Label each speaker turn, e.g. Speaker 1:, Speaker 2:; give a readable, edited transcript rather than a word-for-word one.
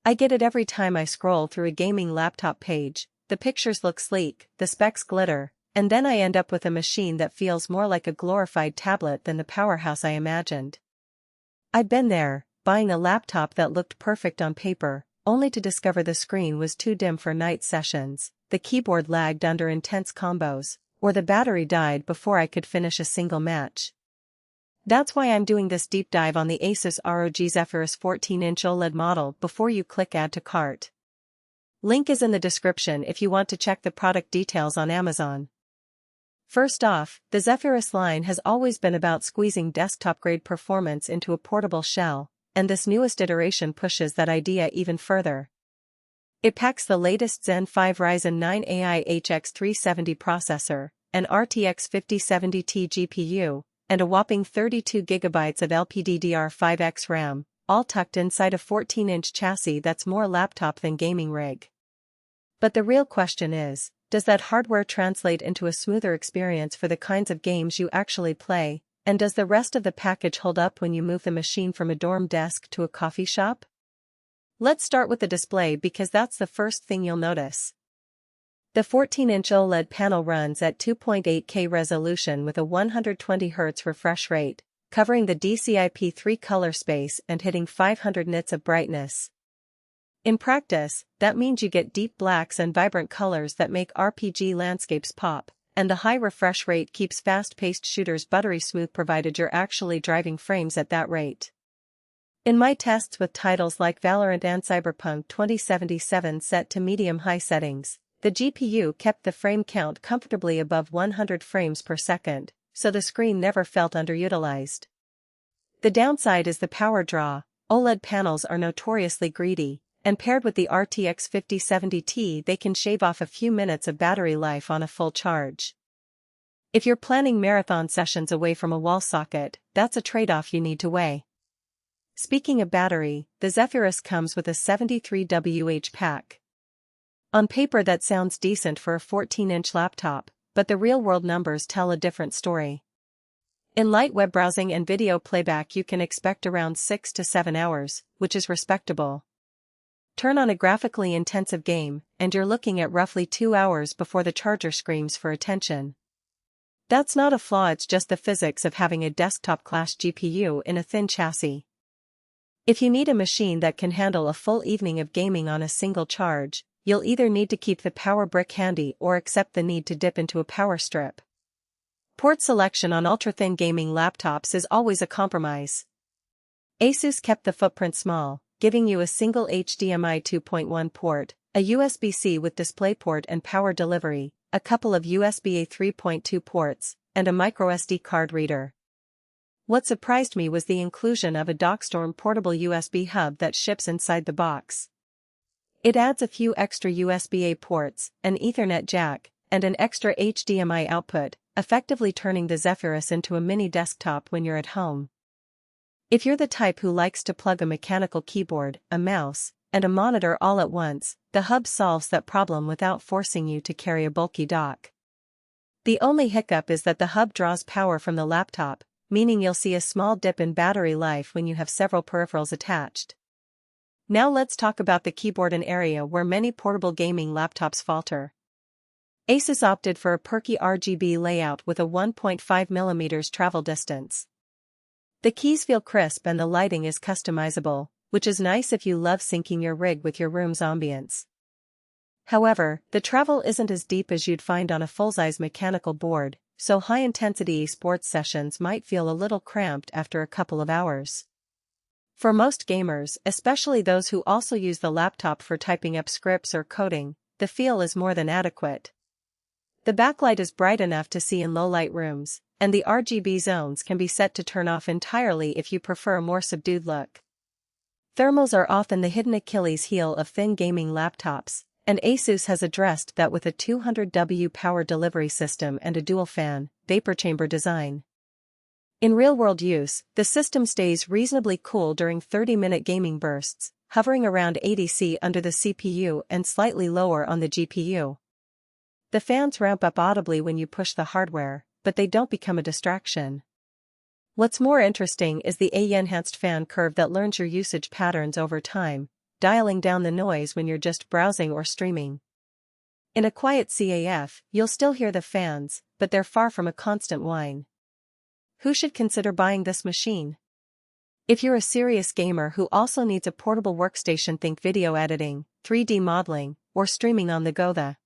Speaker 1: I get it every time I scroll through a gaming laptop page. The pictures look sleek, the specs glitter, and then I end up with a machine that feels more like a glorified tablet than the powerhouse I imagined. I've been there, buying a laptop that looked perfect on paper, only to discover the screen was too dim for night sessions, the keyboard lagged under intense combos, or the battery died before I could finish a single match. That's why I'm doing this deep dive on the ASUS ROG Zephyrus 14-inch OLED model before you click Add to Cart. Link is in the description if you want to check the product details on Amazon. First off, the Zephyrus line has always been about squeezing desktop-grade performance into a portable shell, and this newest iteration pushes that idea even further. It packs the latest Zen 5 Ryzen 9 AI HX370 processor, an RTX 5070 Ti GPU, and a whopping 32GB of LPDDR5X RAM, all tucked inside a 14-inch chassis that's more laptop than gaming rig. But the real question is, does that hardware translate into a smoother experience for the kinds of games you actually play, and does the rest of the package hold up when you move the machine from a dorm desk to a coffee shop? Let's start with the display because that's the first thing you'll notice. The 14-inch OLED panel runs at 2.8K resolution with a 120Hz refresh rate, covering the DCI-P3 color space and hitting 500 nits of brightness. In practice, that means you get deep blacks and vibrant colors that make RPG landscapes pop, and the high refresh rate keeps fast-paced shooters buttery smooth provided you're actually driving frames at that rate. In my tests with titles like Valorant and Cyberpunk 2077 set to medium-high settings, the GPU kept the frame count comfortably above 100 frames per second, so the screen never felt underutilized. The downside is the power draw. OLED panels are notoriously greedy, and paired with the RTX 5070 Ti they can shave off a few minutes of battery life on a full charge. If you're planning marathon sessions away from a wall socket, that's a trade-off you need to weigh. Speaking of battery, the Zephyrus comes with a 73Wh pack. On paper that sounds decent for a 14-inch laptop, but the real-world numbers tell a different story. In light web browsing and video playback you can expect around 6 to 7 hours, which is respectable. Turn on a graphically intensive game, and you're looking at roughly 2 hours before the charger screams for attention. That's not a flaw, it's just the physics of having a desktop-class GPU in a thin chassis. If you need a machine that can handle a full evening of gaming on a single charge, you'll either need to keep the power brick handy or accept the need to dip into a power strip. Port selection on ultra-thin gaming laptops is always a compromise. ASUS kept the footprint small, giving you a single HDMI 2.1 port, a USB-C with DisplayPort and power delivery, a couple of USB-A 3.2 ports, and a microSD card reader. What surprised me was the inclusion of a DockStorm portable USB hub that ships inside the box. It adds a few extra USB-A ports, an Ethernet jack, and an extra HDMI output, effectively turning the Zephyrus into a mini desktop when you're at home. If you're the type who likes to plug a mechanical keyboard, a mouse, and a monitor all at once, the hub solves that problem without forcing you to carry a bulky dock. The only hiccup is that the hub draws power from the laptop, meaning you'll see a small dip in battery life when you have several peripherals attached. Now let's talk about the keyboard, an area where many portable gaming laptops falter. ASUS opted for a perky RGB layout with a 1.5mm travel distance. The keys feel crisp and the lighting is customizable, which is nice if you love syncing your rig with your room's ambience. However, the travel isn't as deep as you'd find on a full-size mechanical board, so high-intensity sports sessions might feel a little cramped after a couple of hours. For most gamers, especially those who also use the laptop for typing up scripts or coding, the feel is more than adequate. The backlight is bright enough to see in low-light rooms, and the RGB zones can be set to turn off entirely if you prefer a more subdued look. Thermals are often the hidden Achilles heel of thin gaming laptops, and ASUS has addressed that with a 200W power delivery system and a dual-fan, vapor chamber design. In real-world use, the system stays reasonably cool during 30-minute gaming bursts, hovering around 80°C under the CPU and slightly lower on the GPU. The fans ramp up audibly when you push the hardware, but they don't become a distraction. What's more interesting is the AI-enhanced fan curve that learns your usage patterns over time, dialing down the noise when you're just browsing or streaming. In a quiet CAF, you'll still hear the fans, but they're far from a constant whine. Who should consider buying this machine? If you're a serious gamer who also needs a portable workstation, think video editing, 3D modeling, or streaming on the go. The